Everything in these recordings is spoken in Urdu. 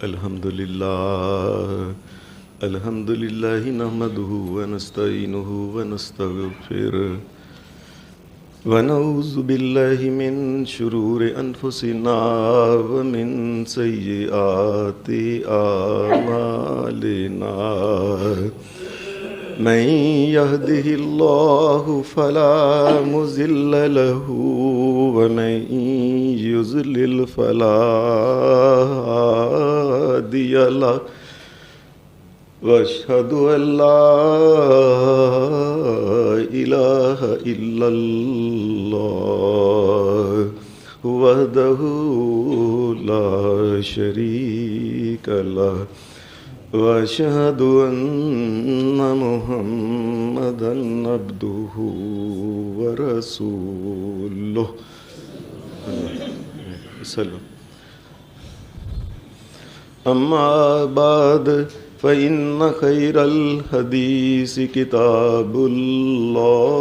الحمد لله نحمده ونستعينه ونستغفره ونعوذ بالله من شرور أنفسنا ومن سيئات أعمالنا من يهده الله فلا مضل له ومن يضلل فلا هادي له وأشهد أن لا إله إلا الله وحده لا شريك له وأشهد أن محمدًا عبده ورسوله أما بعد فإن خير الحديث كتاب الله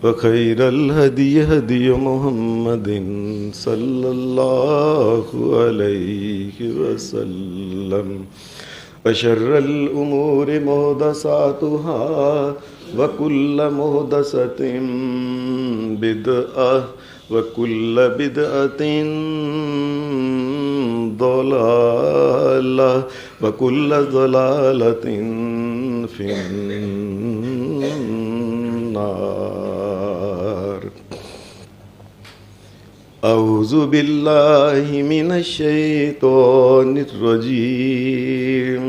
وخير الهدي هدي محمد صلى الله عليه وسلم وشر الأمور محدثاتها وكل محدثة بدعة وكل بدعة ضلالة وكل ضلالة في النار. أعوذ بالله من الشيطان الرجيم.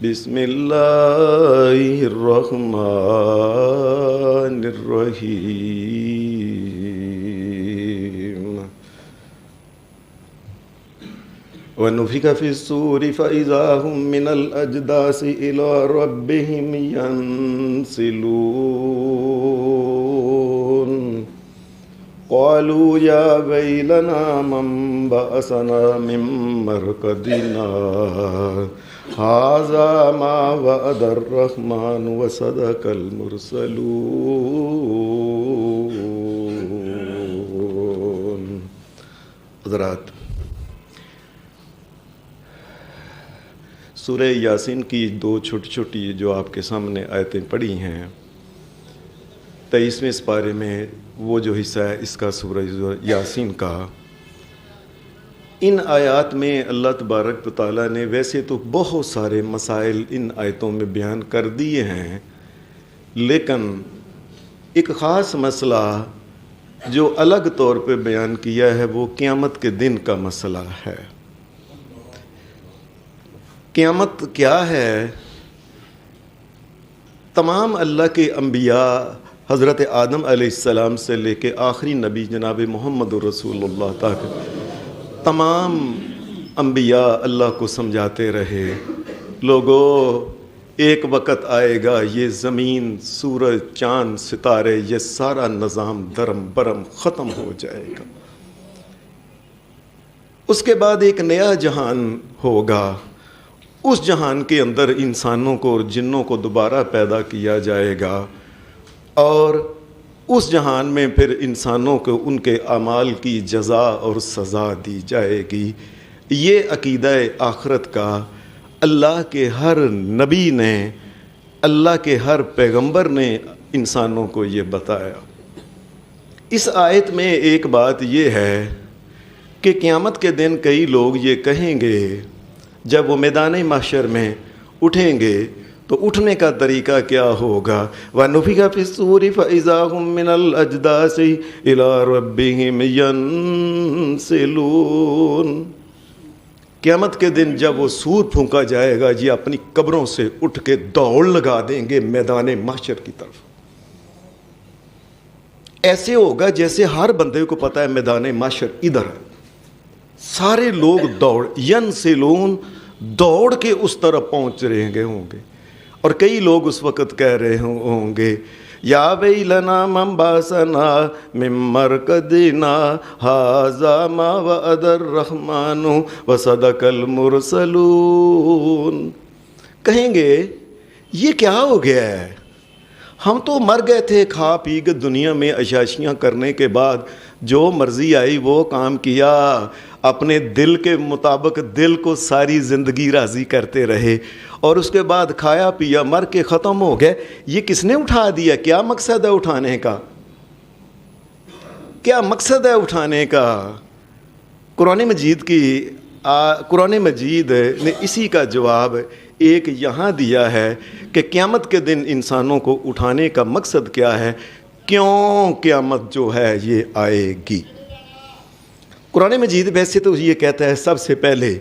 بسم الله الرحمن الرحيم. ونفخ في الصور فإذا هم من الأجداث إلى ربهم ينسلون. قالوا يا ويلنا من بعثنا من مرقدنا هذا ما وعد الرحمن وصدق المرسلون. حضرات، سورہ یاسین کی دو چھوٹی چھوٹی جو آپ کے سامنے آیتیں پڑھی ہیں، 23ویں پارے میں وہ جو حصہ ہے اس کا سورہ یاسین کا، ان آیات میں اللہ تبارک و تعالیٰ نے ویسے تو بہت سارے مسائل ان آیتوں میں بیان کر دیے ہیں، لیکن ایک خاص مسئلہ جو الگ طور پہ بیان کیا ہے وہ قیامت کے دن کا مسئلہ ہے. قیامت کیا ہے؟ تمام اللہ کے انبیاء حضرت آدم علیہ السلام سے لے کے آخری نبی جناب محمد رسول اللہ تک تمام انبیاء اللہ کو سمجھاتے رہے، لوگوں ایک وقت آئے گا یہ زمین، سورج، چاند، ستارے، یہ سارا نظام درم برم ختم ہو جائے گا. اس کے بعد ایک نیا جہان ہوگا، اس جہان کے اندر انسانوں کو اور جنوں کو دوبارہ پیدا کیا جائے گا، اور اس جہان میں پھر انسانوں کو ان کے اعمال کی جزا اور سزا دی جائے گی. یہ عقیدہ آخرت کا اللہ کے ہر نبی نے، اللہ کے ہر پیغمبر نے انسانوں کو یہ بتایا. اس آیت میں ایک بات یہ ہے کہ قیامت کے دن کئی لوگ یہ کہیں گے، جب وہ میدان محشر میں اٹھیں گے تو اٹھنے کا طریقہ کیا ہوگا؟ وَنُفِخَ فِي الصُّورِ فَإِذَا هُم مِّنَ الْأَجْدَاثِ إِلَىٰ رَبِّهِمْ يَنسِلُونَ. قیامت کے دن جب وہ سور پھونکا جائے گا، یہ اپنی قبروں سے اٹھ کے دوڑ لگا دیں گے میدان محشر کی طرف. ایسے ہوگا جیسے ہر بندے کو پتہ ہے میدان محشر ادھر ہے، سارے لوگ ینسلون دوڑ کے اس طرف پہنچ رہے ہوں گے، اور کئی لوگ اس وقت کہہ رہے ہوں گے یا ویلنا من بعثنا من مرقدنا ھذا ما وعد الرحمن وصدق المرسلون. کہیں گے یہ کیا ہو گیا ہے؟ ہم تو مر گئے تھے کھا پی کے دنیا میں عشاشیاں کرنے کے بعد، جو مرضی آئی وہ کام کیا، اپنے دل کے مطابق دل کو ساری زندگی راضی کرتے رہے، اور اس کے بعد کھایا پیا مر کے ختم ہو گئے۔ یہ کس نے اٹھا دیا؟ کیا مقصد ہے اٹھانے کا؟ کیا مقصد ہے اٹھانے کا؟ قرآن مجید نے اسی کا جواب ایک یہاں دیا ہے کہ قیامت کے دن انسانوں کو اٹھانے کا مقصد کیا ہے، کیوں قیامت جو ہے یہ آئے گی۔ قرآن مجید ویسے تو یہ کہتا ہے سب سے پہلے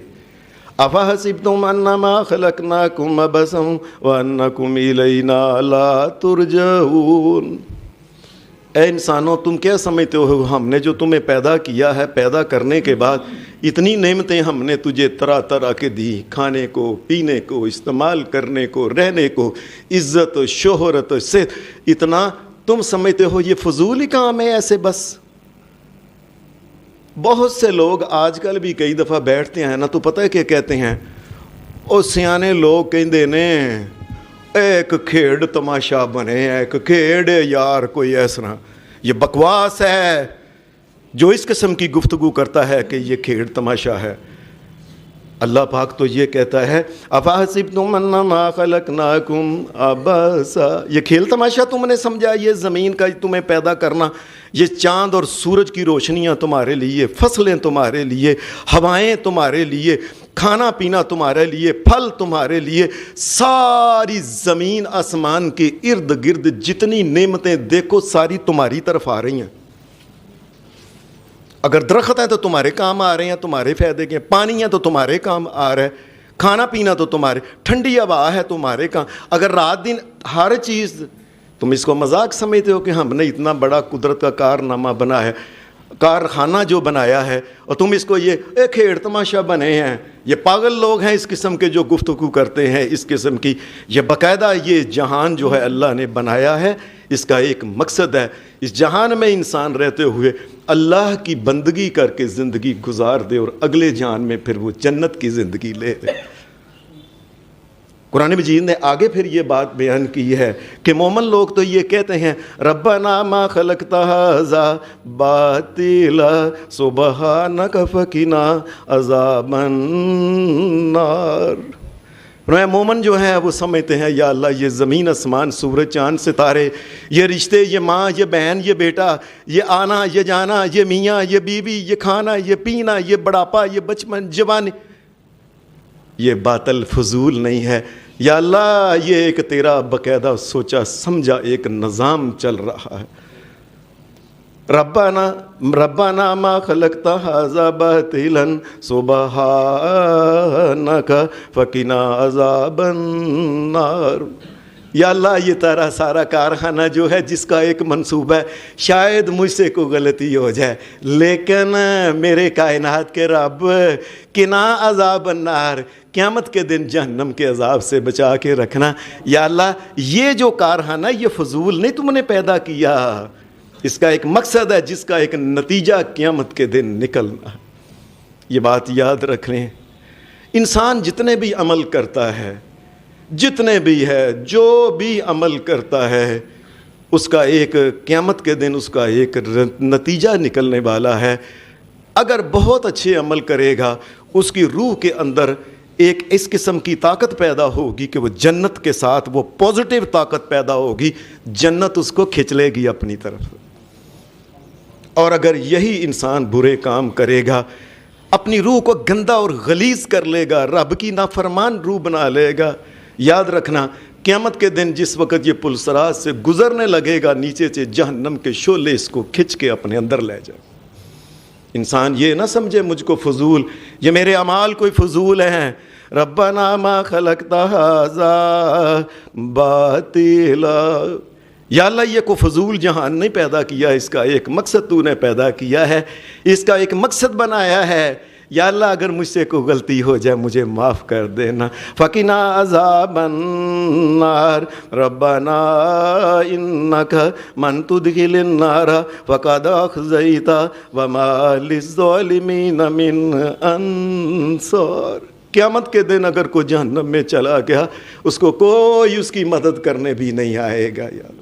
أَفَحَسِبْتُمْ أَنَّمَا خَلَقْنَاكُمْ عَبَثًا وَأَنَّكُمْ إِلَيْنَا لَا تُرْجَعُونَ۔ اے انسانوں، تم کیا سمجھتے ہو ہم نے جو تمہیں پیدا کیا ہے، پیدا کرنے کے بعد اتنی نعمتیں ہم نے تجھے طرح طرح کے دی، کھانے کو، پینے کو، استعمال کرنے کو، رہنے کو، عزت، شہرت سے، اتنا تم سمجھتے ہو یہ فضول ہی کام ہے ایسے بس؟ بہت سے لوگ آج کل بھی کئی دفعہ بیٹھتے ہیں نا تو پتہ ہے کیا کہتے ہیں، او سیانے لوگ کہندے نے ایک کھیڑ تماشا بنے، ایک کھیڑ یار کوئی ایسا، یہ بکواس ہے جو اس قسم کی گفتگو کرتا ہے کہ یہ کھیڑ تماشا ہے۔ اللہ پاک تو یہ کہتا ہے أَفَحَسِبْتُمْ أَنَّمَا خَلَقْنَاكُمْ عَبَثًا، یہ کھیل تماشا تم نے سمجھا؟ یہ زمین کا تمہیں پیدا کرنا، یہ چاند اور سورج کی روشنیاں تمہارے لیے، فصلیں تمہارے لیے، ہوائیں تمہارے لیے، کھانا پینا تمہارے لیے، پھل تمہارے لیے، ساری زمین آسمان کے ارد گرد جتنی نعمتیں دیکھو ساری تمہاری طرف آ رہی ہیں۔ اگر درخت ہیں تو تمہارے کام آ رہے ہیں، تمہارے فائدے کے، پانی ہے تو تمہارے کام آ رہا ہے، کھانا پینا تو تمہارے، ٹھنڈی ہوا ہے تمہارے کام۔ اگر رات دن ہر چیز، تم اس کو مذاق سمجھتے ہو کہ ہم نے اتنا بڑا قدرت کا کارنامہ بنا ہے، کارخانہ جو بنایا ہے، اور تم اس کو یہ ایک کھیڑ تماشا بنے ہیں۔ یہ پاگل لوگ ہیں اس قسم کے جو گفتگو کرتے ہیں اس قسم کی۔ یہ باقاعدہ یہ جہان جو ہے اللہ نے بنایا ہے، اس کا ایک مقصد ہے، اس جہان میں انسان رہتے ہوئے اللہ کی بندگی کر کے زندگی گزار دے اور اگلے جہان میں پھر وہ جنت کی زندگی لے لے۔ قرآن مجید نے آگے پھر یہ بات بیان کی ہے کہ مومن لوگ تو یہ کہتے ہیں ربنا ما خلقت ھذا باطلا سبحانک فقنا عذاب النار۔ مومن جو ہے وہ سمجھتے ہیں یا اللہ یہ زمین آسمان سورج چاند ستارے، یہ رشتے، یہ ماں، یہ بہن، یہ بیٹا، یہ آنا، یہ جانا، یہ میاں، یہ بیوی، یہ کھانا، یہ پینا، یہ بڑھاپا، یہ بچپن، جوانی، یہ باطل فضول نہیں ہے یا اللہ، یہ ایک تیرا باقاعدہ سوچا سمجھا ایک نظام چل رہا ہے۔ ربنا ما خلقت ھذا باطلا سبحانک فقنا عذاب النار۔ یا اللہ یہ تیرا سارا کارخانہ جو ہے جس کا ایک منصوبہ ہے، شاید مجھ سے کوئی غلطی ہو جائے، لیکن میرے کائنات کے رب قنا عذاب النار، قیامت کے دن جہنم کے عذاب سے بچا کے رکھنا۔ یا اللہ یہ جو کارخانہ یہ فضول نہیں تم نے پیدا کیا، اس کا ایک مقصد ہے جس کا ایک نتیجہ قیامت کے دن نکلنا ہے۔ یہ بات یاد رکھ لیں، انسان جتنے بھی عمل کرتا ہے، جتنے بھی ہے، جو بھی عمل کرتا ہے، اس کا ایک قیامت کے دن اس کا ایک نتیجہ نکلنے والا ہے۔ اگر بہت اچھے عمل کرے گا، اس کی روح کے اندر ایک اس قسم کی طاقت پیدا ہوگی کہ وہ جنت کے ساتھ وہ پازیٹیو طاقت پیدا ہوگی، جنت اس کو کھینچ لے گی اپنی طرف۔ اور اگر یہی انسان برے کام کرے گا، اپنی روح کو گندا اور غلیظ کر لے گا، رب کی نافرمان روح بنا لے گا، یاد رکھنا قیامت کے دن جس وقت یہ پل صراط سے گزرنے لگے گا، نیچے سے جہنم کے شعلے اس کو کھنچ کے اپنے اندر لے جائے۔ انسان یہ نہ سمجھے مجھ کو فضول، یہ میرے اعمال کوئی فضول ہیں۔ ربنا ما خلقت ھذا باطلا، یا اللہ یہ کو فضول جہان نہیں پیدا کیا، اس کا ایک مقصد تو نے پیدا کیا ہے، اس کا ایک مقصد بنایا ہے۔ یا اللہ اگر مجھ سے کوئی غلطی ہو جائے مجھے معاف کر دینا۔ فقنا عذاب النار ربنا انک من تدخل النار فقد اخزیت وما للظالمین من انصار۔ قیامت کے دن اگر کوئی جہنم میں چلا گیا، اس کو کوئی اس کی مدد کرنے بھی نہیں آئے گا۔ یا اللہ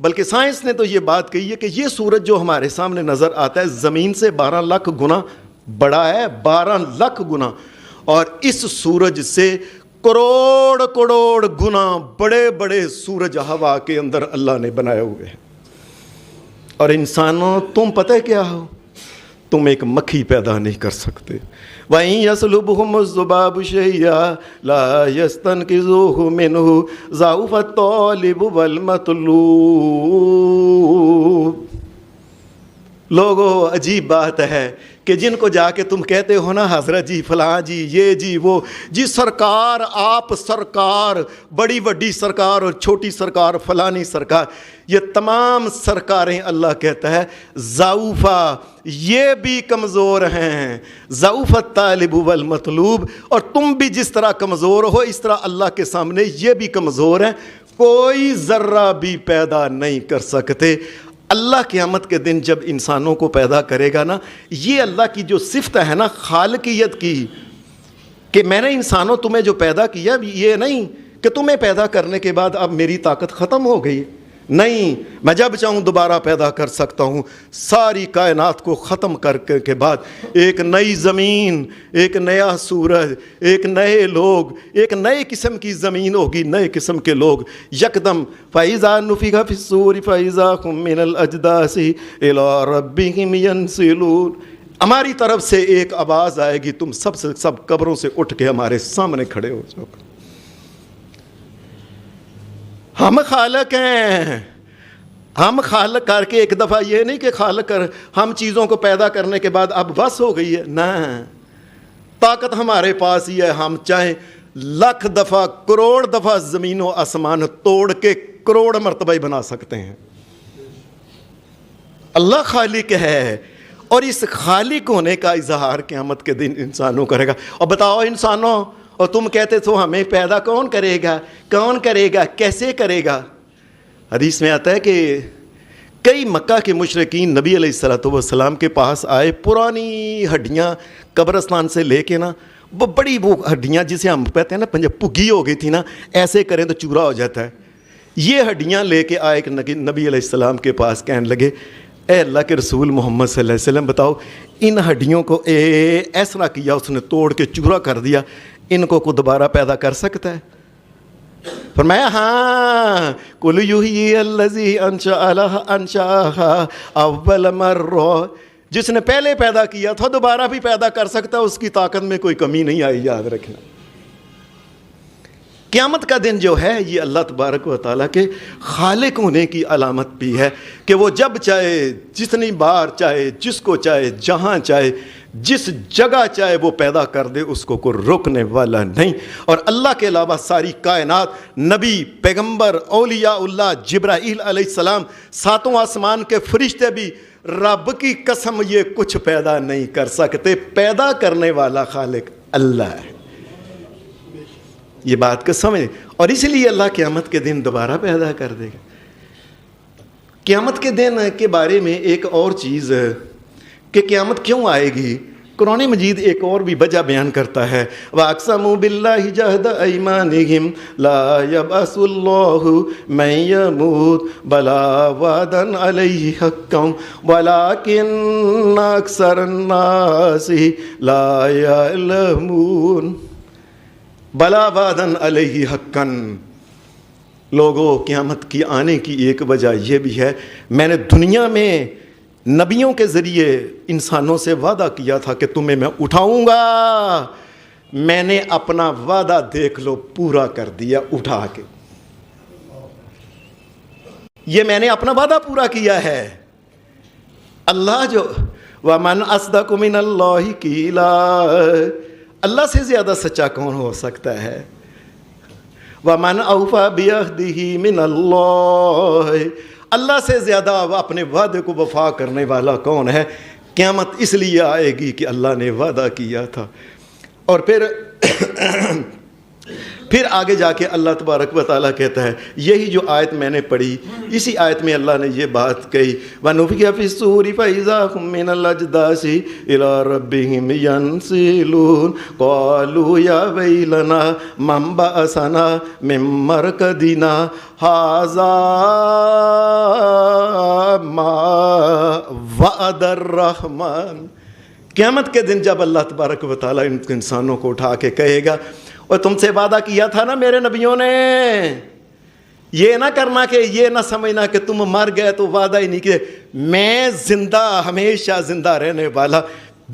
بلکہ سائنس نے تو یہ بات کہی ہے کہ یہ سورج جو ہمارے سامنے نظر آتا ہے زمین سے 12 لاکھ گنا بڑا ہے، 12 لاکھ گنا، اور اس سورج سے کروڑ کروڑ گنا بڑے بڑے سورج ہوا کے اندر اللہ نے بنائے ہوئے ہیں۔ اور انسانوں تم پتہ کیا ہو؟ تم ایک مکھی پیدا نہیں کر سکتے۔ وَإِن يَسْلُبْهُمُ الذُّبَابُ شَيْئًا لَا يَسْتَنْقِذُوهُ مِنْهُ ضَعُفَ الطَّالِبُ وَالْمَطْلُوبُ۔ لوگو عجیب بات ہے کہ جن کو جا کے تم کہتے ہو نا حضرت جی فلاں جی یہ جی وہ جی، سرکار آپ سرکار، بڑی وڈی سرکار اور چھوٹی سرکار فلانی سرکار، یہ تمام سرکاریں اللہ کہتا ہے ضعوفا، یہ بھی کمزور ہیں، ضعوف الطالب والمطلوب، اور تم بھی جس طرح کمزور ہو اس طرح اللہ کے سامنے یہ بھی کمزور ہیں، کوئی ذرہ بھی پیدا نہیں کر سکتے۔ اللہ قیامت کے دن جب انسانوں کو پیدا کرے گا نا، یہ اللہ کی جو صفت ہے نا خالقیت کی، کہ میں نے انسانوں تمہیں جو پیدا کیا، یہ نہیں کہ تمہیں پیدا کرنے کے بعد اب میری طاقت ختم ہو گئی، نہیں، میں جب چاہوں دوبارہ پیدا کر سکتا ہوں۔ ساری کائنات کو ختم کر کے بعد ایک نئی زمین، ایک نیا سورج، ایک نئے لوگ، ایک نئے قسم کی زمین ہوگی، نئے قسم کے لوگ، یکدم فَإِذَا نُفِخَ فِي الصُّورِ فَإِذَا هُم مِّنَ الْأَجْدَاثِ إِلَىٰ رَبِّهِمْ يَنْسِلُونَ۔ ہماری طرف سے ایک آواز آئے گی، تم سب قبروں سے اٹھ کے ہمارے سامنے کھڑے ہو جاؤ۔ ہم خالق ہیں، ہم خالق کر کے ایک دفعہ یہ نہیں کہ خالق کر ہم چیزوں کو پیدا کرنے کے بعد اب بس ہو گئی ہے، نہ، طاقت ہمارے پاس ہی ہے، ہم چاہیں لاکھ دفعہ کروڑ دفعہ زمین و آسمان توڑ کے کروڑ مرتبہ بنا سکتے ہیں۔ اللہ خالق ہے، اور اس خالق ہونے کا اظہار قیامت کے دن انسانوں کرے گا۔ اور بتاؤ انسانوں، اور تم کہتے تو ہمیں پیدا کون کرے گا، کون کرے گا، کیسے کرے گا؟ حدیث میں آتا ہے کہ کئی مکہ کے مشرکین نبی علیہ السلام کے پاس آئے، پرانی ہڈیاں قبرستان سے لے کے نا، وہ بڑی وہ ہڈیاں جسے ہم کہتے ہیں نا پگھی ہو گئی تھی نا، ایسے کریں تو چورا ہو جاتا ہے، یہ ہڈیاں لے کے آئے کہ نبی علیہ السلام کے پاس، کہنے لگے اے اللہ کے رسول محمد صلی اللہ علیہ وسلم بتاؤ ان ہڈیوں کو ایس طرح کیا، اس نے توڑ کے چورا کر دیا، ان کو دوبارہ پیدا کر سکتا ہے؟ فرمایا ہاں، قُلْ يُحْيِيهَا الَّذِي أَنشَأَهَا أَوَّلَ مَرَّةٍ، جس نے پہلے پیدا کیا تھا دوبارہ بھی پیدا کر سکتا ہے، اس کی طاقت میں کوئی کمی نہیں آئی، یاد رکھنا۔ قیامت کا دن جو ہے یہ اللہ تبارک و تعالیٰ کے خالق ہونے کی علامت بھی ہے کہ وہ جب چاہے، جتنی بار چاہے، جس کو چاہے، جہاں چاہے، جس جگہ چاہے وہ پیدا کر دے، اس کو کوئی روکنے والا نہیں۔ اور اللہ کے علاوہ ساری کائنات، نبی، پیغمبر، اولیاء اللہ، جبرائیل علیہ السلام، ساتوں آسمان کے فرشتے بھی رب کی قسم یہ کچھ پیدا نہیں کر سکتے، پیدا کرنے والا خالق اللہ ہے۔ یہ بات کو سمجھ، اور اس لیے اللہ قیامت کے دن دوبارہ پیدا کر دے گا۔ قیامت کے دن کے بارے میں ایک اور چیز کہ قیامت کیوں آئے گی، قرآن مجید ایک اور بھی وجہ بیان کرتا ہے، وَأَقْسَمُوا بِاللَّهِ جَهْدَ أَيْمَانِهِمْ لَا يَبْعَثُ اللَّهُ مَن يَمُوتُ بَلَىٰ وَعْدًا عَلَيْهِ حَقًّا وَلَٰكِنَّ أَكْثَرَ النَّاسِ لَا يَعْلَمُونَ۔ بلا وعدن علیہ حقاً، لوگوں قیامت کی آنے کی ایک وجہ یہ بھی ہے، میں نے دنیا میں نبیوں کے ذریعے انسانوں سے وعدہ کیا تھا کہ تمہیں میں اٹھاؤں گا، میں نے اپنا وعدہ دیکھ لو پورا کر دیا اٹھا کے، یہ میں نے اپنا وعدہ پورا کیا ہے۔ اللہ جو وَمَنْ أَصْدَقُ مِنَ اللَّهِ قِيلًا، اللہ سے زیادہ سچا کون ہو سکتا ہے؟ وَمَنْ أَوْفَىٰ بِعَهْدِهِ مِنَ اللَّهِ، اللہ سے زیادہ اپنے وعدے کو وفا کرنے والا کون ہے؟ قیامت اس لیے آئے گی کہ اللہ نے وعدہ کیا تھا۔ اور پھر پھر آگے جا کے اللہ تبارک و تعالیٰ کہتا ہے، یہی جو آیت میں نے پڑھی، اسی آیت میں اللہ نے یہ بات کہی، وَنُفِخَ فِي الصُّورِ فَإِذَا هُم مِّنَ الْأَجْدَاثِ إِلَىٰ رَبِّهِمْ يَنسِلُونَ قَالُوا يَا وَيْلَنَا مَن بَعَثَنَا مِن مَّرْقَدِنَا هَٰذَا مَا وَعَدَ الرَّحْمَٰنُ۔ قیامت کے دن جب اللہ تبارک و تعالیٰ ان انسانوں کو اٹھا کے کہے گا، اور تم سے وعدہ کیا تھا نا میرے نبیوں نے، یہ نہ کرنا کہ یہ نہ سمجھنا کہ تم مر گئے تو وعدہ ہی نہیں کیا، میں زندہ، ہمیشہ زندہ رہنے والا،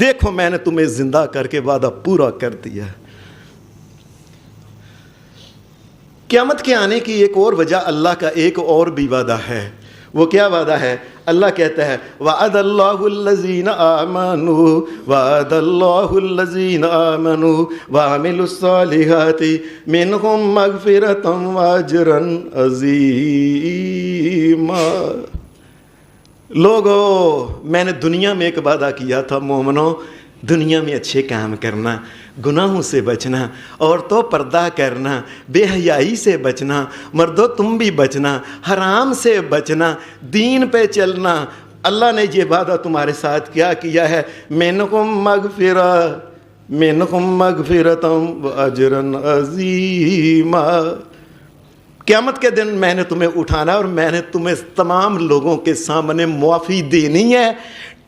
دیکھو میں نے تمہیں زندہ کر کے وعدہ پورا کر دیا۔ قیامت کے آنے کی ایک اور وجہ اللہ کا ایک اور بھی وعدہ ہے۔ وہ کیا وعدہ ہے؟ اللہ کہتا ہے وعد اللہ الذین آمنوا وعد اللہ الذین آمنوا وعملوا الصالحات منہم مغفرۃ واجرا عظیما۔ لوگو، میں نے دنیا میں ایک وعدہ کیا تھا مومنو، دنیا میں اچھے کام کرنا، گناہوں سے بچنا، عورتوں پردہ کرنا، بے حیائی سے بچنا، مردوں تم بھی بچنا، حرام سے بچنا، دین پہ چلنا۔ اللہ نے یہ وعدہ تمہارے ساتھ کیا کیا ہے، منکم مغفرۃ واجرا عظیما۔ قیامت کے دن میں نے تمہیں اٹھانا اور میں نے تمہیں تمام لوگوں کے سامنے معافی دینی ہے،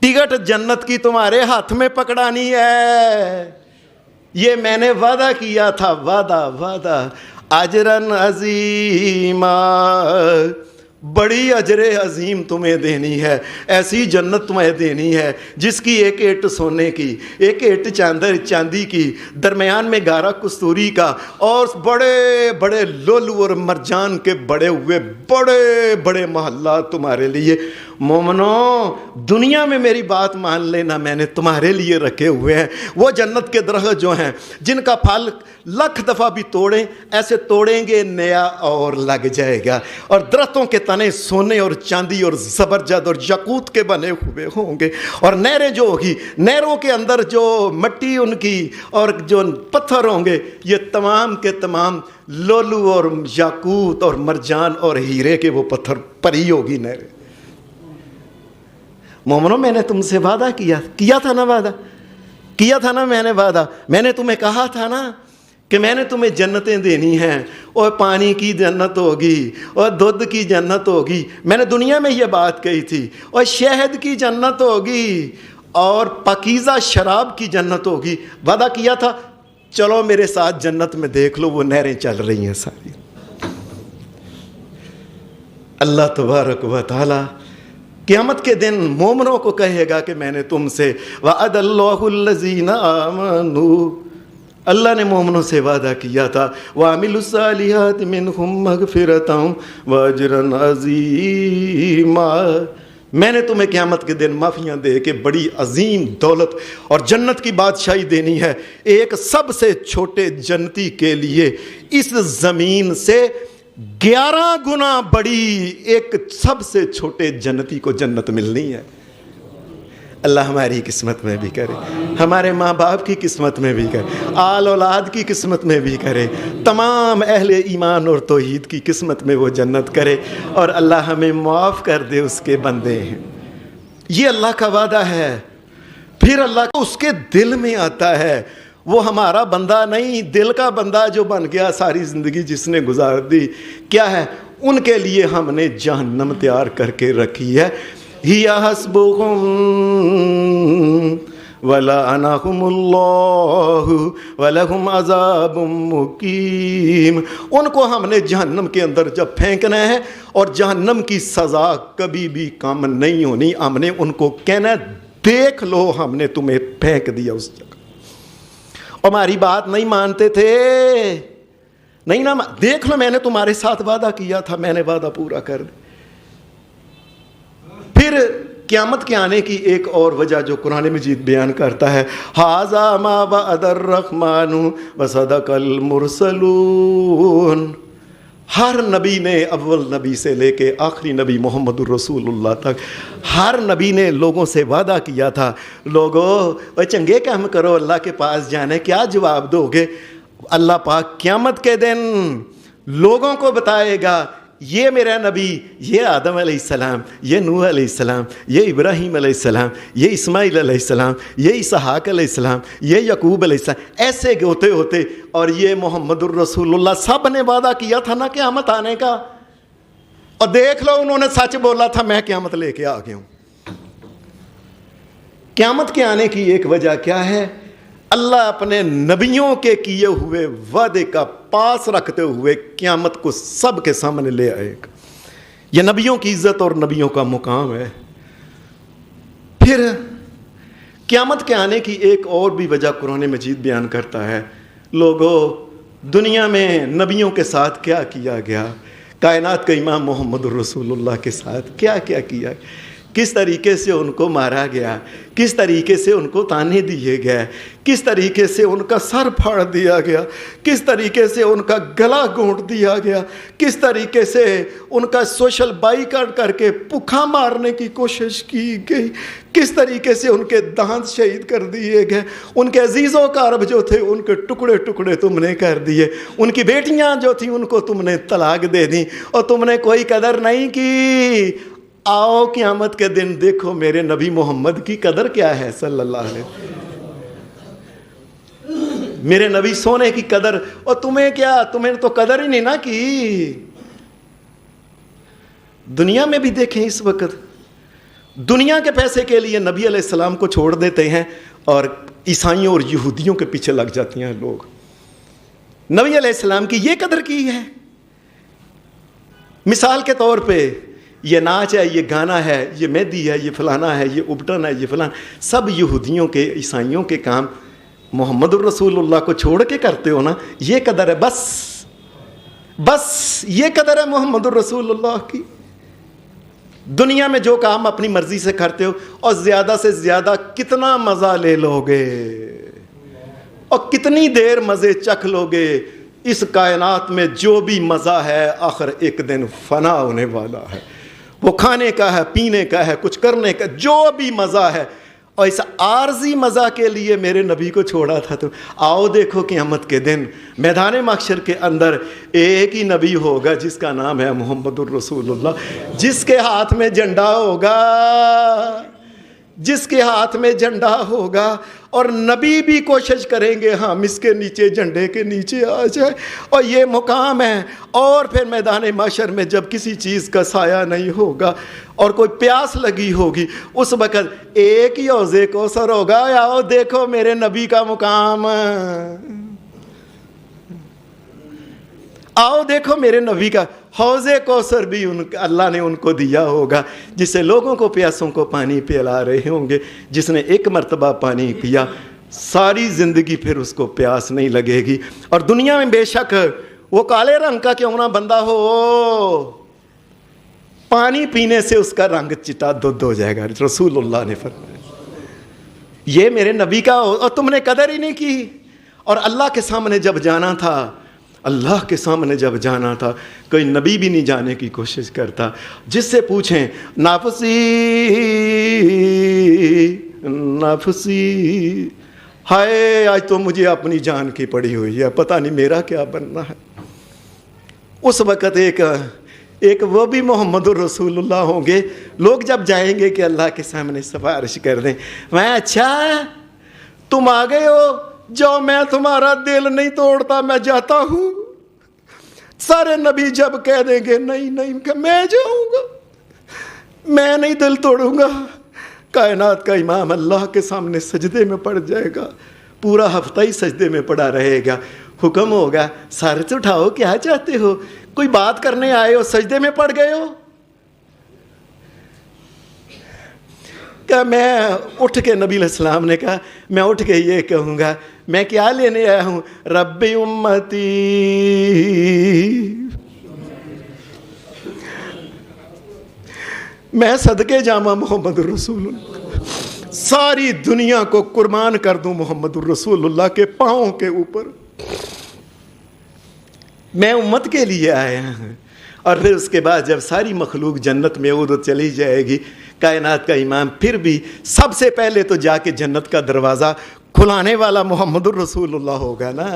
ٹکٹ جنت کی تمہارے ہاتھ میں پکڑانی ہے۔ یہ میں نے وعدہ کیا تھا، وعدہ اجرن عظیما، بڑی اجر عظیم تمہیں دینی ہے، ایسی جنت تمہیں دینی ہے جس کی ایک اینٹ سونے کی، ایک اینٹ چاندی کی، درمیان میں گارا کستوری کا، اور بڑے بڑے لولو اور مرجان کے بڑے ہوئے بڑے بڑے محلات تمہارے لیے۔ مومنو، دنیا میں میری بات مان لینا، میں نے تمہارے لیے رکھے ہوئے ہیں وہ جنت کے درخت جو ہیں، جن کا پھل لاکھ دفعہ بھی توڑیں، ایسے توڑیں گے نیا اور لگ جائے گا، اور درختوں کے تنے سونے اور چاندی اور زبرجد اور یاقوت کے بنے ہوئے ہوں گے، اور نہریں جو ہوگی، نہروں کے اندر جو مٹی ان کی اور جو پتھر ہوں گے، یہ تمام کے تمام لولو اور یاقوت اور مرجان اور ہیرے کے وہ پتھر پری ہوگی نہریں۔ مومنو، میں نے تم سے وعدہ کیا تھا نا، وعدہ کیا تھا نا میں نے وعدہ، میں نے تمہیں کہا تھا نا کہ میں نے تمہیں جنتیں دینی ہیں، اور پانی کی جنت ہوگی اور دودھ کی جنت ہوگی، میں نے دنیا میں یہ بات کہی تھی، اور شہد کی جنت ہوگی اور پاکیزہ شراب کی جنت ہوگی، وعدہ کیا تھا۔ چلو میرے ساتھ جنت میں دیکھ لو، وہ نہریں چل رہی ہیں ساری۔ اللہ تبارک و تعالی قیامت کے دن مومنوں کو کہے گا کہ میں نے تم سے وعد اللہ الذین آمنوا، اللہ نے مومنوں سے وعدہ کیا تھا، وعملوا الصالحات منہم مغفرۃ واجرا عظیما، میں نے تمہیں قیامت کے دن معافیاں دے کے بڑی عظیم دولت اور جنت کی بادشاہی دینی ہے۔ ایک سب سے چھوٹے جنتی کے لیے اس زمین سے 11 گنا بڑی ایک سب سے چھوٹے جنتی کو جنت ملنی ہے۔ اللہ ہماری قسمت میں بھی کرے، ہمارے ماں باپ کی قسمت میں بھی کرے، آل اولاد کی قسمت میں بھی کرے، تمام اہل ایمان اور توحید کی قسمت میں وہ جنت کرے، اور اللہ ہمیں معاف کر دے، اس کے بندے ہیں۔ یہ اللہ کا وعدہ ہے۔ پھر اللہ کو اس کے دل میں آتا ہے، وہ ہمارا بندہ نہیں، دل کا بندہ جو بن گیا ساری زندگی جس نے گزار دی، کیا ہے؟ ان کے لیے ہم نے جہنم تیار کر کے رکھی ہے۔ ہی حسبہم وَلَعَنَهُمُ اللَّهُ وَلَهُمْ عَذَابٌ مُقِيمٌ، ان کو ہم نے جہنم کے اندر جب پھینکنا ہے، اور جہنم کی سزا کبھی بھی کم نہیں ہونی، ہم نے ان کو کہنا دیکھ لو ہم نے تمہیں پھینک دیا اس جگہ، ہماری بات نہیں مانتے تھے، نہیں نا، دیکھ لو میں نے تمہارے ساتھ وعدہ کیا تھا، میں نے وعدہ پورا کر دیا۔ پھر قیامت کے آنے کی ایک اور وجہ جو قرآن مجید بیان کرتا ہے، ھذا ما وعد الرحمن وصدق المرسلون، ہر نبی نے، اول نبی سے لے کے آخری نبی محمد الرسول اللہ تک، ہر نبی نے لوگوں سے وعدہ کیا تھا، لوگو چنگے کام کرو، اللہ کے پاس جانے، کیا جواب دو گے؟ اللہ پاک قیامت کے دن لوگوں کو بتائے گا یہ میرا نبی، یہ آدم علیہ السلام، یہ نوح علیہ السلام، یہ ابراہیم علیہ السلام، یہ اسماعیل علیہ السلام، یہ اسحاق علیہ السلام، یہ یعقوب علیہ السلام، ایسے ہوتے ہوتے، اور یہ محمد الرسول اللہ، سب نے وعدہ کیا تھا نا قیامت آنے کا، اور دیکھ لو انہوں نے سچ بولا تھا، میں قیامت لے کے آ گیا ہوں۔ قیامت کے آنے کی ایک وجہ کیا ہے؟ اللہ اپنے نبیوں کے کیے ہوئے وعدے کا پاس رکھتے ہوئے قیامت کو سب کے سامنے لے آئے گا۔ یہ نبیوں کی عزت اور نبیوں کا مقام ہے۔ پھر قیامت کے آنے کی ایک اور بھی وجہ قرآن مجید بیان کرتا ہے۔ لوگوں، دنیا میں نبیوں کے ساتھ کیا کیا گیا، کائنات کا امام محمد الرسول اللہ کے ساتھ کیا کیا کیا، کس طریقے سے ان کو مارا گیا، کس طریقے سے ان کو تانے دیے گئے، کس طریقے سے ان کا سر پھاڑ دیا گیا، کس طریقے سے ان کا گلا گھونٹ دیا گیا، کس طریقے سے ان کا سوشل بائیکاٹ کر کے بھوکا مارنے کی کوشش کی گئی، کس طریقے سے ان کے دانت شہید کر دیے گئے، ان کے عزیز و اقارب جو تھے ان کے ٹکڑے ٹکڑے تم نے کر دیے، ان کی بیٹیاں جو تھیں ان کو تم نے طلاق دے دی، اور تم نے کوئی قدر نہیں کی۔ آؤ قیامت کے دن دیکھو میرے نبی محمد کی قدر کیا ہے صلی اللہ علیہ وسلم، میرے نبی سونے کی قدر، اور تمہیں کیا، تمہیں تو قدر ہی نہیں نہ کی۔ دنیا میں بھی دیکھیں اس وقت دنیا کے پیسے کے لیے نبی علیہ السلام کو چھوڑ دیتے ہیں اور عیسائیوں اور یہودیوں کے پیچھے لگ جاتی ہیں لوگ۔ نبی علیہ السلام کی یہ قدر کی ہے۔ مثال کے طور پہ یہ ناچ ہے، یہ گانا ہے، یہ مہندی ہے، یہ فلانا ہے، یہ ابٹن ہے، یہ فلانا، سب یہودیوں کے عیسائیوں کے کام محمد الرسول اللہ کو چھوڑ کے کرتے ہو نا، یہ قدر ہے، بس یہ قدر ہے محمد الرسول اللہ کی۔ دنیا میں جو کام اپنی مرضی سے کرتے ہو اور زیادہ سے زیادہ کتنا مزہ لے لو گے اور کتنی دیر مزے چکھ لو گے، اس کائنات میں جو بھی مزہ ہے آخر ایک دن فنا ہونے والا ہے۔ وہ کھانے کا ہے، پینے کا ہے، کچھ کرنے کا، جو بھی مزہ ہے، اور اس عارضی مزہ کے لیے میرے نبی کو چھوڑا تھا۔ تو آؤ دیکھو قیامت کے دن میدان محشر کے اندر ایک ہی نبی ہوگا جس کا نام ہے محمد الرسول اللہ، جس کے ہاتھ میں جھنڈا ہوگا، جس کے ہاتھ میں جھنڈا ہوگا، اور نبی بھی کوشش کریں گے ہم اس کے نیچے، جھنڈے کے نیچے آ جائے، اور یہ مقام ہے۔ اور پھر میدان محشر میں جب کسی چیز کا سایہ نہیں ہوگا اور کوئی پیاس لگی ہوگی، اس وقت ایک ہی حوض کوثر ہوگا۔ آؤ دیکھو میرے نبی کا مقام، آؤ دیکھو میرے نبی کا حوض کوثر بھی اللہ نے ان کو دیا ہوگا، جس سے لوگوں کو پیاسوں کو پانی پلا رہے ہوں گے۔ جس نے ایک مرتبہ پانی پیا ساری زندگی پھر اس کو پیاس نہیں لگے گی۔ اور دنیا میں بے شک وہ کالے رنگ کا کیوں نہ بندہ ہو، پانی پینے سے اس کا رنگ چٹا دودھ ہو جائے گا، رسول اللہ نے فرمایا۔ یہ میرے نبی کا، اور تم نے قدر ہی نہیں کی۔ اور اللہ کے سامنے جب جانا تھا، اللہ کے سامنے جب جانا تھا، کوئی نبی بھی نہیں جانے کی کوشش کرتا۔ جس سے پوچھیں نفسی نفسی، ہائے آج تو مجھے اپنی جان کی پڑی ہوئی ہے، پتہ نہیں میرا کیا بننا ہے۔ اس وقت ایک وہ بھی محمد الرسول اللہ ہوں گے، لوگ جب جائیں گے کہ اللہ کے سامنے سفارش کر دیں، میں اچھا تم آ گئے ہو، جو میں تمہارا دل نہیں توڑتا، میں جاتا ہوں۔ سارے نبی جب کہہ دیں گے نہیں نہیں کہ میں جاؤں گا، میں نہیں دل توڑوں گا، کائنات کا امام اللہ کے سامنے سجدے میں پڑ جائے گا، پورا ہفتہ ہی سجدے میں پڑا رہے گا۔ حکم ہوگا سر اٹھاؤ، کیا چاہتے ہو؟ کوئی بات کرنے آئے ہو، سجدے میں پڑ گئے ہو؟ کہ میں اٹھ کے، نبی علیہ السلام نے کہا میں اٹھ کے یہ کہوں گا، میں کیا لینے آیا ہوں؟ رب امتی، میں صدقے جامع محمد الرسول اللہ، ساری دنیا کو قربان کر دوں محمد الرسول اللہ کے پاؤں کے اوپر، میں امت کے لیے آیا ہوں۔ اور پھر اس کے بعد جب ساری مخلوق جنت میں ادھر چلی جائے گی، کائنات کا امام پھر بھی سب سے پہلے تو جا کے جنت کا دروازہ کھلانے والا محمد الرسول اللہ ہوگا نا۔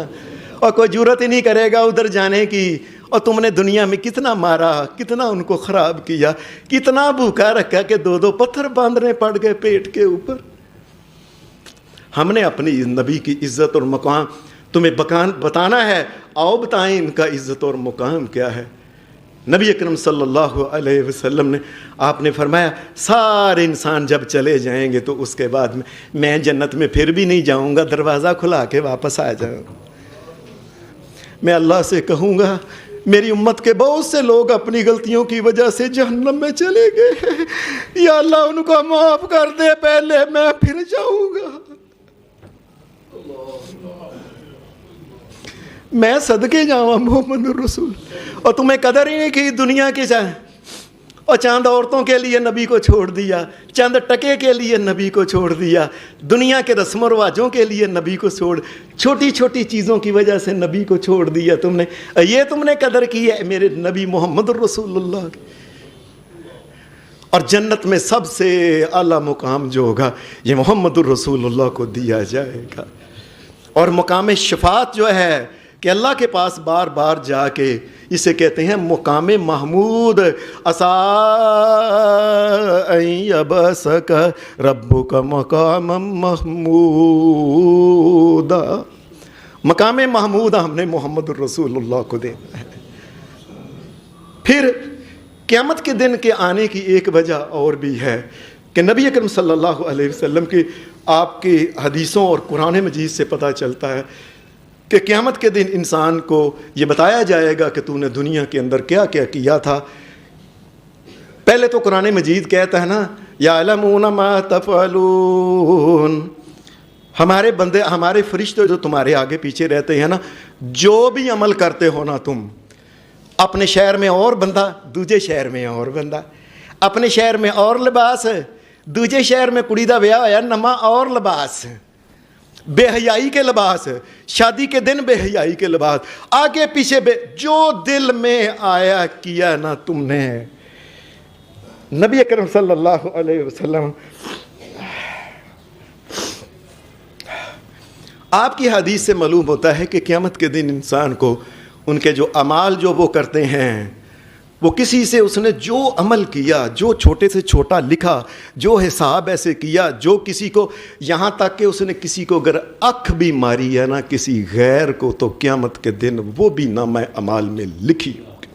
اور کوئی جرت ہی نہیں کرے گا ادھر جانے کی. اور تم نے دنیا میں کتنا مارا, کتنا ان کو خراب کیا, کتنا بھوکا رکھا کہ 2 پتھر باندھنے پڑ گئے پیٹ کے اوپر. ہم نے اپنی نبی کی عزت اور مقام تمہیں بتانا ہے. آؤ بتائیں ان کا عزت اور مقام کیا ہے. نبی اکرم صلی اللہ علیہ وسلم نے, آپ نے فرمایا سارے انسان جب چلے جائیں گے تو اس کے بعد میں جنت میں پھر بھی نہیں جاؤں گا, دروازہ کھلا کے واپس آ جاؤں. میں اللہ سے کہوں گا میری امت کے بہت سے لوگ اپنی غلطیوں کی وجہ سے جہنم میں چلے گئے, یا اللہ ان کو معاف کر دے, پہلے میں پھر جاؤں گا. میں صدقے جاؤں محمد الرسول. اور تمہیں قدر ہی نہیں کی دنیا کی چاہے, اور چاند عورتوں کے لیے نبی کو چھوڑ دیا, چند ٹکے کے لیے نبی کو چھوڑ دیا, دنیا کے رسم و رواجوں کے لیے نبی کو چھوٹی چھوٹی چیزوں کی وجہ سے نبی کو چھوڑ دیا تم نے. یہ تم نے قدر کی ہے میرے نبی محمد الرسول اللہ کی. اور جنت میں سب سے اعلیٰ مقام جو ہوگا یہ محمد الرسول اللہ کو دیا جائے گا. اور مقام شفاعت جو ہے کہ اللہ کے پاس بار بار جا کے, اسے کہتے ہیں مقام محمود. عسیٰ ان یبعثک ربک مقاما محمودا. مقام محمود ہم نے محمد الرسول اللہ کو دینا ہے. پھر قیامت کے دن کے آنے کی ایک وجہ اور بھی ہے کہ نبی اکرم صلی اللہ علیہ وسلم کی آپ کی حدیثوں اور قرآن مجید سے پتہ چلتا ہے کہ قیامت کے دن انسان کو یہ بتایا جائے گا کہ تو نے دنیا کے اندر کیا کیا کیا تھا. پہلے تو قرآن مجید کہتا ہے نا یعلمون ما تفعلون. ہمارے بندے, ہمارے فرشتے جو تمہارے آگے پیچھے رہتے ہیں نا, جو بھی عمل کرتے ہو نا تم, اپنے شہر میں اور بندہ, دوجے شہر میں اور بندہ, اپنے شہر میں اور لباس, دوجے شہر میں کڑی دا ویاہ ہویا نما اور لباس, بے حیائی کے لباس, شادی کے دن بے حیائی کے لباس, آگے پیچھے جو دل میں آیا کیا نا تم نے. نبی اکرم صلی اللہ علیہ وسلم آپ کی حدیث سے معلوم ہوتا ہے کہ قیامت کے دن انسان کو ان کے جو اعمال جو وہ کرتے ہیں, وہ کسی سے اس نے جو عمل کیا, جو چھوٹے سے چھوٹا لکھا, جو حساب ایسے کیا, جو کسی کو, یہاں تک کہ اس نے کسی کو اگر آنکھ بھی ماری ہے نا کسی غیر کو, تو قیامت کے دن وہ بھی نامہ اعمال میں لکھی ہوگی.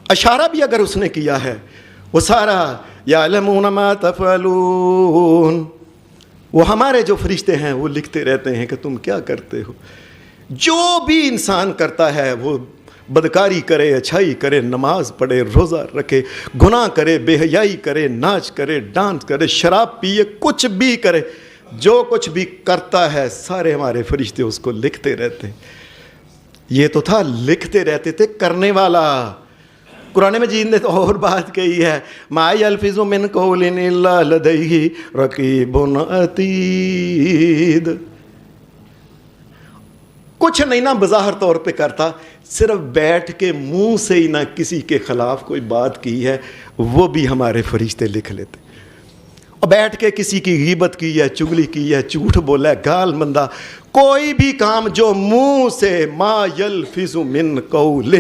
اشارہ بھی اگر اس نے کیا ہے وہ سارا یعلمون ما تفعلون, وہ ہمارے جو فرشتے ہیں وہ لکھتے رہتے ہیں کہ تم کیا کرتے ہو. جو بھی انسان کرتا ہے, وہ بدکاری کرے, اچھائی کرے, نماز پڑھے, روزہ رکھے, گناہ کرے, بے حیائی کرے, ناچ کرے, ڈانس کرے, شراب پیے, کچھ بھی کرے, جو کچھ بھی کرتا ہے سارے ہمارے فرشتے اس کو لکھتے رہتے ہیں. یہ تو تھا لکھتے رہتے تھے کرنے والا. قرآن مجید نے تو اور بات کہی ہے ما یلفظ من قول الا لدیہ رقیب عتید. کچھ نہیں نہ بظاہر طور پہ کرتا, صرف بیٹھ کے منہ سے ہی نہ کسی کے خلاف کوئی بات کی ہے وہ بھی ہمارے فرشتے لکھ لیتے. اور بیٹھ کے کسی کی غیبت کی ہے, چگلی کی ہے, جھوٹ بولا ہے, گال مندہ, کوئی بھی کام جو منہ سے, ما یلفظ من قول,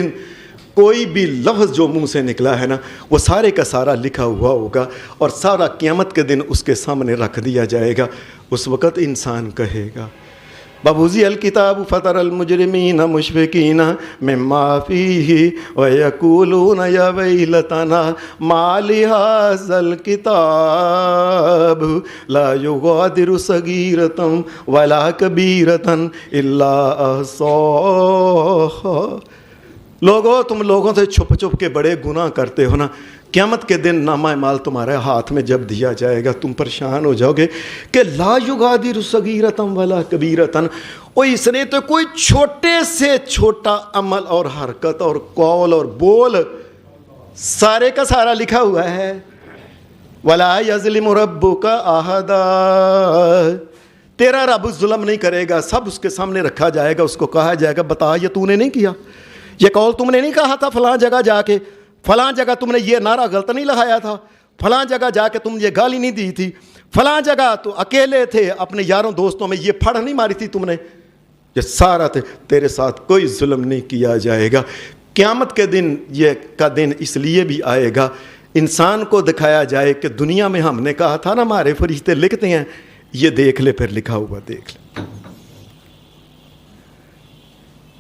کوئی بھی لفظ جو منہ سے نکلا ہے نا وہ سارے کا سارا لکھا ہوا ہوگا, اور سارا قیامت کے دن اس کے سامنے رکھ دیا جائے گا. اس وقت انسان کہے گا وَوُضِعَ الْكِتَابُ فَتَرَى الْمُجْرِمِينَ مُشْفِقِينَ مِمَّا فِيهِ وَيَقُولُونَ يَا وَيْلَتَنَا مَا لِهَٰذَا الْكِتَابِ لَا يُغَادِرُ صَغِيرَةً وَلَا كَبِيرَةً إِلَّا أَحْصَاهَا. لوگوں, تم لوگوں سے چھپ چھپ کے بڑے گناہ کرتے ہو نا, قیامت کے دن نامہ اعمال تمہارے ہاتھ میں جب دیا جائے گا تم پریشان ہو جاؤ گے کہ لا یغادر صغیرۃ ولا کبیرۃ. اور اس نے تو کوئی چھوٹے سے چھوٹا عمل اور حرکت اور قول اور بول سارے کا سارا لکھا ہوا ہے. ولا یظلم ربک احدا. تیرا رب ظلم نہیں کرے گا, سب اس کے سامنے رکھا جائے گا, اس کو کہا جائے گا بتا یہ تو نے نہیں کیا, یہ قول تم نے نہیں کہا تھا فلاں جگہ جا کے, فلاں جگہ تم نے یہ نعرہ غلط نہیں لگایا تھا, فلاں جگہ جا کے تم یہ گالی نہیں دی تھی, فلاں جگہ تو اکیلے تھے اپنے یاروں دوستوں میں یہ پھڑ نہیں ماری تھی تم نے, یہ سارا تیرے ساتھ کوئی ظلم نہیں کیا جائے گا. قیامت کے دن یہ کا دن اس لیے بھی آئے گا انسان کو دکھایا جائے کہ دنیا میں ہم نے کہا تھا نا ہمارے فرشتے لکھتے ہیں, یہ دیکھ لے پھر لکھا ہوا دیکھ لے.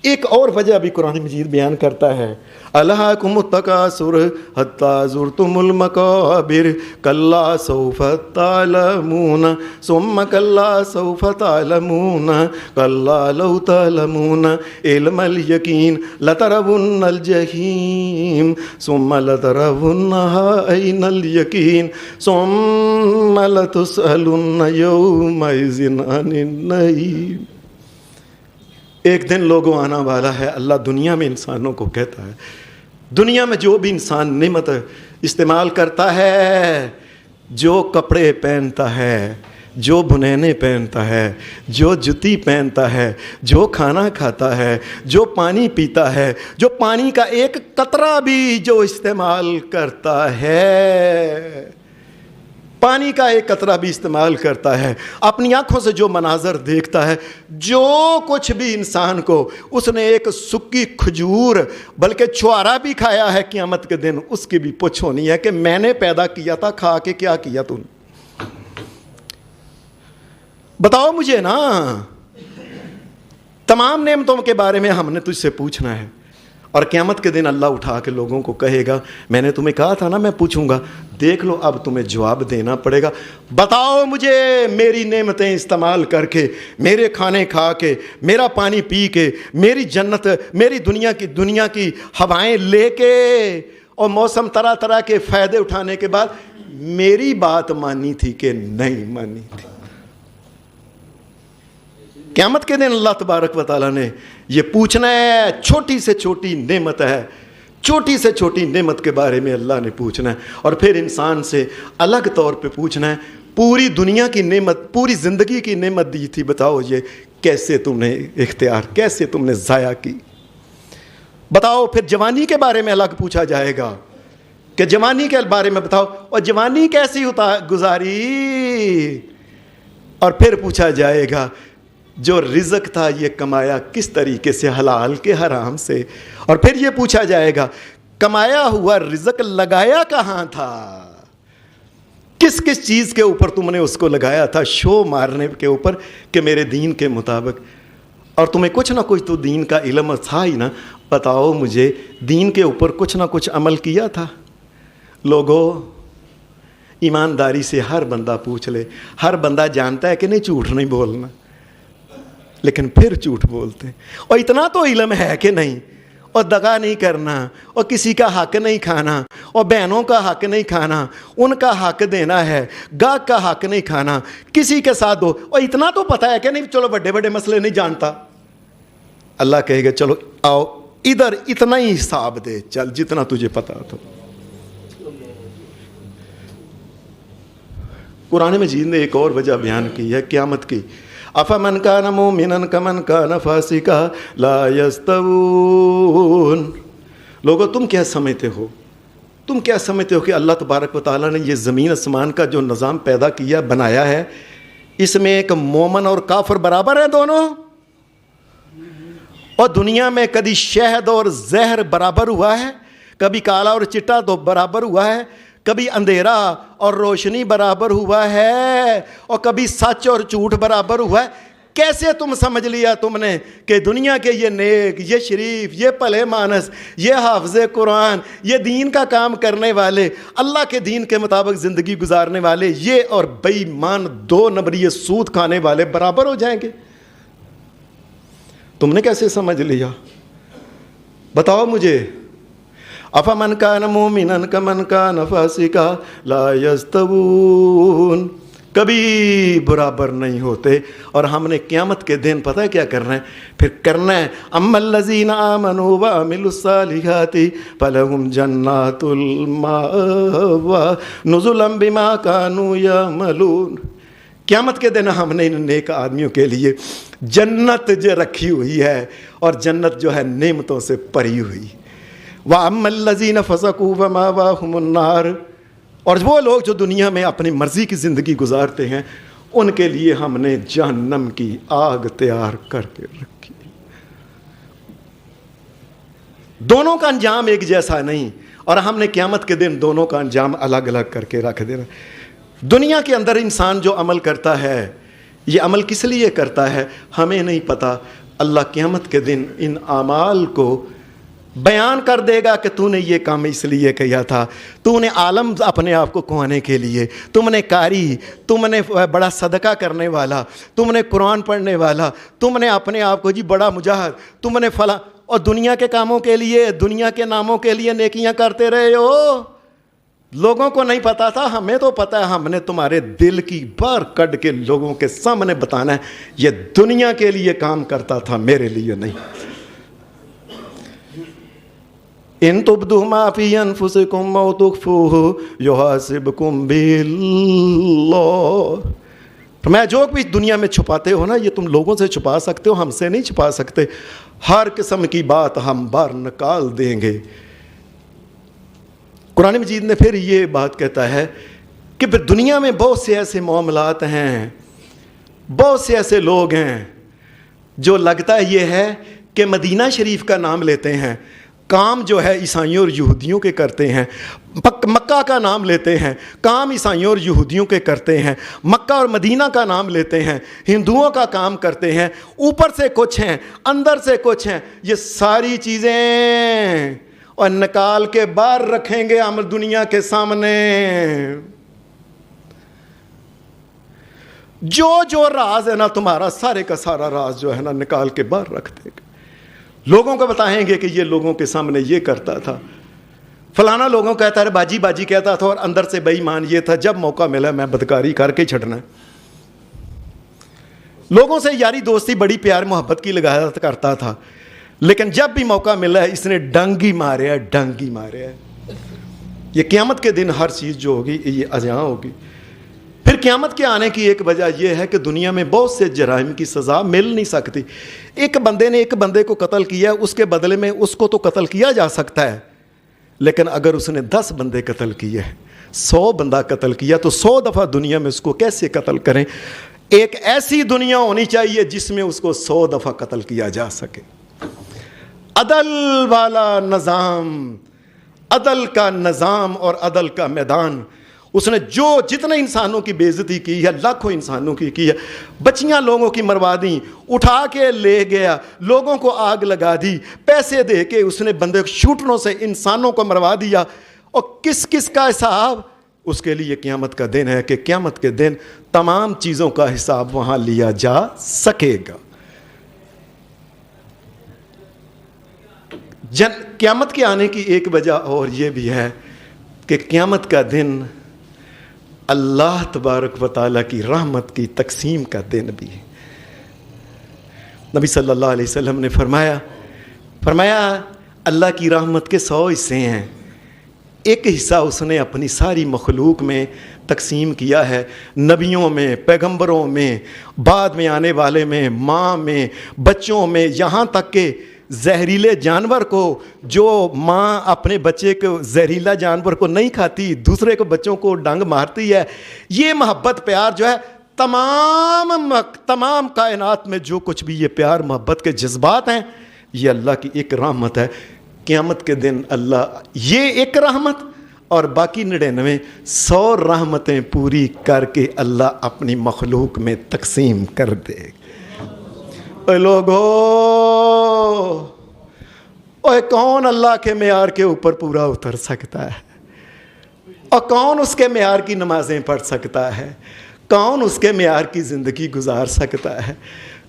ایک اور وجہ بھی قرآن مجید بیان کرتا ہے, الہاکم التکاثر حتی زرتم المقابر کلا سوف تعلمون ثم کلا سوف تعلمون کلا لو تعلمون علم الیقین لترون الجحیم ثم لترونها عین الیقین ثم لتسألن یومئذ عن النعیم. ایک دن لوگوں آنا والا ہے, اللہ دنیا میں انسانوں کو کہتا ہے, دنیا میں جو بھی انسان نعمت استعمال کرتا ہے, جو کپڑے پہنتا ہے, جو بنینے پہنتا ہے, جو جوتی پہنتا ہے, جو کھانا کھاتا ہے, جو پانی پیتا ہے, جو پانی کا ایک قطرہ بھی جو استعمال کرتا ہے, پانی کا ایک قطرہ بھی استعمال کرتا ہے, اپنی آنکھوں سے جو مناظر دیکھتا ہے, جو کچھ بھی انسان کو اس نے ایک سکی کھجور بلکہ چھوارا بھی کھایا ہے, قیامت کے دن اس کی بھی پوچھ ہونی ہے کہ میں نے پیدا کیا تھا, کھا کے کیا کیا تم نے, بتاؤ مجھے نا. تمام نعمتوں کے بارے میں ہم نے تجھ سے پوچھنا ہے, اور قیامت کے دن اللہ اٹھا کے لوگوں کو کہے گا میں نے تمہیں کہا تھا نا میں پوچھوں گا, دیکھ لو اب تمہیں جواب دینا پڑے گا. بتاؤ مجھے میری نعمتیں استعمال کر کے, میرے کھانے کھا کے, میرا پانی پی کے, میری جنت, میری دنیا کی ہوائیں لے کے اور موسم طرح طرح کے فائدے اٹھانے کے بعد میری بات مانی تھی کہ نہیں مانی تھی. قیامت کے دن اللہ تبارک و تعالیٰ نے یہ پوچھنا ہے, چھوٹی سے چھوٹی نعمت ہے, چھوٹی سے چھوٹی نعمت کے بارے میں اللہ نے پوچھنا ہے, اور پھر انسان سے الگ طور پہ پوچھنا ہے پوری دنیا کی نعمت, پوری زندگی کی نعمت دی تھی, بتاؤ یہ کیسے تم نے اختیار, کیسے تم نے ضائع کی. بتاؤ پھر جوانی کے بارے میں الگ پوچھا جائے گا کہ جوانی کے بارے میں بتاؤ, اور جوانی کیسی گزاری. اور پھر پوچھا جائے گا جو رزق تھا یہ کمایا کس طریقے سے, حلال کے حرام سے. اور پھر یہ پوچھا جائے گا کمایا ہوا رزق لگایا کہاں تھا, کس کس چیز کے اوپر تم نے اس کو لگایا تھا, شو مارنے کے اوپر کہ میرے دین کے مطابق, اور تمہیں کچھ نہ کچھ تو دین کا علم تھا ہی نا. بتاؤ مجھے دین کے اوپر کچھ نہ کچھ عمل کیا تھا. لوگوں ایمانداری سے ہر بندہ پوچھ لے, ہر بندہ جانتا ہے کہ نہیں جھوٹ نہیں بولنا, لیکن پھر جھوٹ بولتے. اور اتنا تو علم ہے کہ نہیں, اور دغا نہیں کرنا, اور کسی کا حق نہیں کھانا, اور بہنوں کا حق نہیں کھانا, ان کا حق دینا ہے, گاہک کا حق نہیں کھانا, کسی کے ساتھ دو. اور اتنا تو پتہ ہے کہ نہیں, چلو بڑے بڑے مسئلے نہیں جانتا. اللہ کہے گا چلو آؤ ادھر اتنا ہی حساب دے, چل جتنا تجھے پتا تو. قرآن مجید نے ایک اور وجہ بیان کی ہے قیامت کی, افمن کان مومنا کمن کان فاسقا لا یستوون. لوگو تم کیا سمجھتے ہو, تم کیا سمجھتے ہو کہ اللہ تبارک و تعالیٰ نے یہ زمین آسمان کا جو نظام پیدا کیا بنایا ہے, اس میں ایک مومن اور کافر برابر ہیں دونوں؟ اور دنیا میں کبھی شہد اور زہر برابر ہوا ہے, کبھی کالا اور چٹا تو برابر ہوا ہے, کبھی اندھیرا اور روشنی برابر ہوا ہے, اور کبھی سچ اور جھوٹ برابر ہوا ہے. کیسے تم سمجھ لیا تم نے کہ دنیا کے یہ نیک, یہ شریف, یہ پلے مانس, یہ حافظ قرآن, یہ دین کا کام کرنے والے, اللہ کے دین کے مطابق زندگی گزارنے والے, یہ اور بے ایمان دو نمبری سود کھانے والے برابر ہو جائیں گے؟ تم نے کیسے سمجھ لیا؟ بتاؤ مجھے. افمن کان مومنا کمن کان فاسقا لا یستوون. کبھی برابر نہیں ہوتے. اور ہم نے قیامت کے دن پتہ ہے کیا کرنا ہے؟ پھر کرنا ہے اما الذین آمنوا وعملوا الصالحات فلہم جنات المأوى نزلا بما كانوا یعملون. قیامت کے دن ہم نے ان نیک آدمیوں کے لیے جنت جو رکھی ہوئی ہے, اور جنت جو ہے نعمتوں سے پری ہوئی. وَأَمَّا الَّذِينَ فَسَقُوا فَمَأْوَاهُمُ النَّارُ. اور وہ لوگ جو دنیا میں اپنی مرضی کی زندگی گزارتے ہیں ان کے لیے ہم نے جہنم کی آگ تیار کر کے رکھی. دونوں کا انجام ایک جیسا نہیں, اور ہم نے قیامت کے دن دونوں کا انجام الگ الگ کر کے رکھ دینا. دنیا کے اندر انسان جو عمل کرتا ہے یہ عمل کس لیے کرتا ہے ہمیں نہیں پتہ. اللہ قیامت کے دن ان اعمال کو بیان کر دے گا کہ تو نے یہ کام اس لیے کیا تھا, تو نے عالم اپنے آپ کو کھوانے کے لیے, تم نے قاری, تم نے بڑا صدقہ کرنے والا, تم نے قرآن پڑھنے والا, تم نے اپنے آپ کو جی بڑا مجاہد, تم نے فلاں, اور دنیا کے کاموں کے لیے, دنیا کے ناموں کے لیے نیکیاں کرتے رہے ہو. لوگوں کو نہیں پتا تھا, ہمیں تو پتا ہے. ہم نے تمہارے دل کی بار کڈ کے لوگوں کے سامنے بتانا ہے یہ دنیا کے لیے کام کرتا تھا, میرے لیے نہیں. ان تبدوا ما فی انفسکم او تخفوہ یحاسبکم باللہ. میں جو بھی دنیا میں چھپاتے ہو نا یہ تم لوگوں سے چھپا سکتے ہو, ہم سے نہیں چھپا سکتے. ہر قسم کی بات ہم باہر نکال دیں گے. قرآن مجید نے پھر یہ بات کہتا ہے کہ دنیا میں بہت سے ایسے معاملات ہیں, بہت سے ایسے لوگ ہیں جو لگتا یہ ہے کہ مدینہ شریف کا نام لیتے ہیں, کام جو ہے عیسائیوں اور یہودیوں کے کرتے ہیں. مکہ کا نام لیتے ہیں, کام عیسائیوں اور یہودیوں کے کرتے ہیں. مکہ اور مدینہ کا نام لیتے ہیں, ہندوؤں کا کام کرتے ہیں. اوپر سے کچھ ہیں, اندر سے کچھ ہیں. یہ ساری چیزیں اور نکال کے باہر رکھیں گے ہم دنیا کے سامنے. جو راز ہے نا تمہارا, سارے کا سارا راز جو ہے نا نکال کے باہر رکھ دیں گے. لوگوں کو بتائیں گے کہ یہ لوگوں کے سامنے یہ کرتا تھا, فلانا لوگوں کہتا ہے باجی باجی کہتا تھا, اور اندر سے بے ایمان یہ تھا جب موقع ملا میں بدکاری کر کے چھڑنا ہے. لوگوں سے یاری دوستی بڑی پیار محبت کی لگایا کرتا تھا, لیکن جب بھی موقع ملا ہے اس نے ڈنگ ہی مارے ہے, ڈنگ ہی مارے ہے. یہ قیامت کے دن ہر چیز جو ہوگی یہ اذیاں ہوگی. پھر قیامت کے آنے کی ایک وجہ یہ ہے کہ دنیا میں بہت سے جرائم کی سزا مل نہیں سکتی. ایک بندے نے ایک بندے کو قتل کیا, اس کے بدلے میں اس کو تو قتل کیا جا سکتا ہے, لیکن اگر اس نے 10 بندے قتل کیے, 100 بندہ قتل کیا, تو 100 دفعہ دنیا میں اس کو کیسے قتل کریں. ایک ایسی دنیا ہونی چاہیے جس میں اس کو 100 دفعہ قتل کیا جا سکے. عدل والا نظام, عدل کا نظام اور عدل کا میدان. اس نے جتنے انسانوں کی بے عزتی کی ہے, لاکھوں انسانوں کی ہے. بچیاں لوگوں کی مروا دیں, اٹھا کے لے گیا, لوگوں کو آگ لگا دی, پیسے دے کے اس نے بندے شوٹروں سے انسانوں کو مروا دیا. اور کس کا حساب اس کے لیے قیامت کا دن ہے کہ قیامت کے دن تمام چیزوں کا حساب وہاں لیا جا سکے گا. قیامت کے آنے کی ایک وجہ اور یہ بھی ہے کہ قیامت کا دن اللہ تبارک و تعالیٰ کی رحمت کی تقسیم کا دن بھی ہے. نبی صلی اللہ علیہ وسلم نے فرمایا اللہ کی رحمت کے 100 حصے ہیں, ایک حصہ اس نے اپنی ساری مخلوق میں تقسیم کیا ہے, نبیوں میں, پیغمبروں میں, بعد میں آنے والے میں, ماں میں, بچوں میں, یہاں تک کہ زہریلے جانور کو, جو ماں اپنے بچے کو زہریلا جانور کو نہیں کھاتی, دوسرے کو بچوں کو ڈنگ مارتی ہے. یہ محبت پیار جو ہے تمام کائنات میں جو کچھ بھی یہ پیار محبت کے جذبات ہیں یہ اللہ کی ایک رحمت ہے. قیامت کے دن اللہ یہ ایک رحمت اور باقی 99 رحمتیں پوری کر کے اللہ اپنی مخلوق میں تقسیم کر دے. اے لوگو, اوے کون اللہ کے معیار کے اوپر پورا اتر سکتا ہے, اور کون اس کے معیار کی نمازیں پڑھ سکتا ہے, کون اس کے معیار کی زندگی گزار سکتا ہے,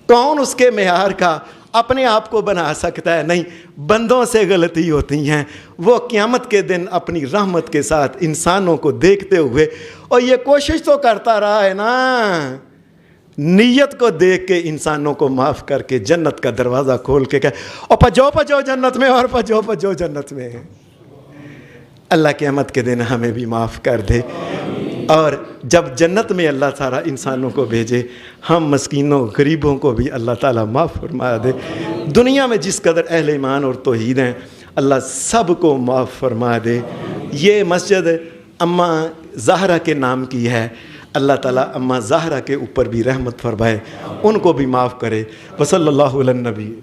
کون اس کے معیار کا اپنے آپ کو بنا سکتا ہے. نہیں, بندوں سے غلطی ہوتی ہیں. وہ قیامت کے دن اپنی رحمت کے ساتھ انسانوں کو دیکھتے ہوئے, اور یہ کوشش تو کرتا رہا ہے نا, نیت کو دیکھ کے انسانوں کو معاف کر کے جنت کا دروازہ کھول کے کہے اور پجو جنت میں, اور پجو جنت میں. اللہ قیامت کے دن ہمیں بھی معاف کر دے, اور جب جنت میں اللہ تعالیٰ انسانوں کو بھیجے, ہم مسکینوں غریبوں کو بھی اللہ تعالیٰ معاف فرما دے. دنیا میں جس قدر اہل ایمان اور توحید ہیں اللہ سب کو معاف فرما دے. یہ مسجد اماں زہرا کے نام کی ہے، اللہ تعالیٰ اماں زہرا کے اوپر بھی رحمت فرمائے، ان کو بھی معاف کرے۔ وصلی اللہ علی النبی۔